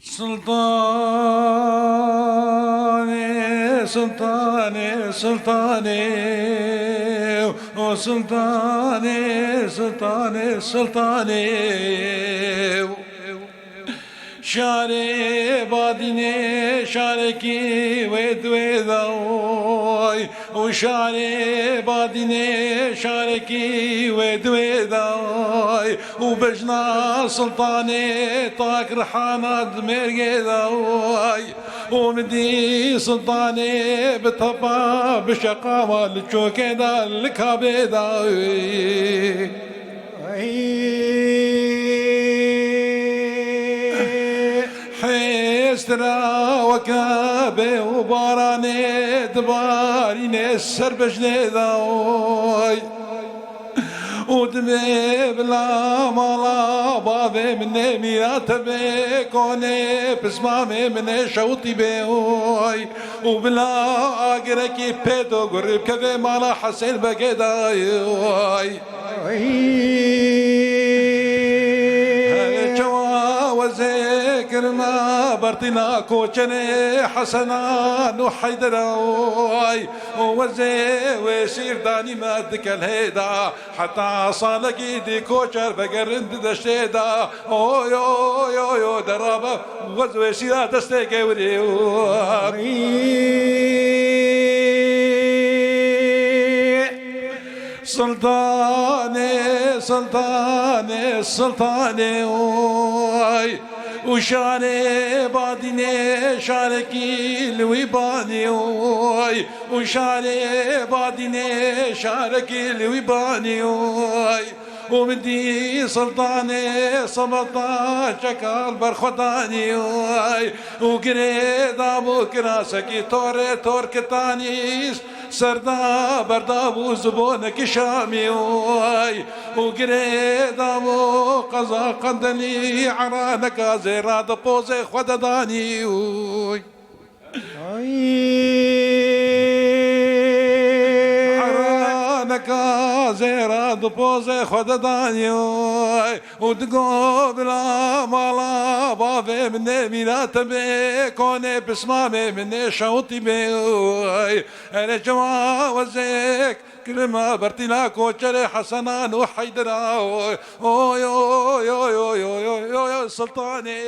سلطاني سلطاني سلطاني وسلطاني سلطاني سلطاني شاري باديني شاركي ويد ويداوي وشاري باديني شاركي ويد ويداوي وبجنا سلطاني طاك رحانة دمير قيداوي ومدي سلطاني بطبا بشقاوة لتشوكي دا الكابيداوي حيسترا وكابي وباراني دباريني السربجني ذاوي ودمي بلا مالا بابي مني ميرات بيكوني بسمامي مني شوطي بيوي وبلا اقركي بيدو قرب كذي مالا حسين بقيداي وذكرنا برتنا كوشني حسنان وحيدراوي وزي ويسير داني مادك الهيدا حتى صالك ايدي كوشر بقرند دشيدا اوي اوي اوي درابا وز ويسير دستيكي سلطاني سلطاني سلطاني وي وشاري باديني شاركي الويباني وي وشاري باديني شاركي الويباني وي ومدي سلطاني صبطا شكال برخطاني وي وقريد ابو كراسكي توري توركتانيس سردا بردا وزبونك شامي وي وقريد ابو قزا قندلي عرانك زيراد بوزي خدداني وي زيراد بوزي خدداني وتقو بلا مالا بابي مني مينات بيكوني بسمامي مني شوطي بي انا جوا وزيك كل ما برتنا كوشري حسنان وحيدرا اوي اوي اوي اوي اوي اوي سلطاني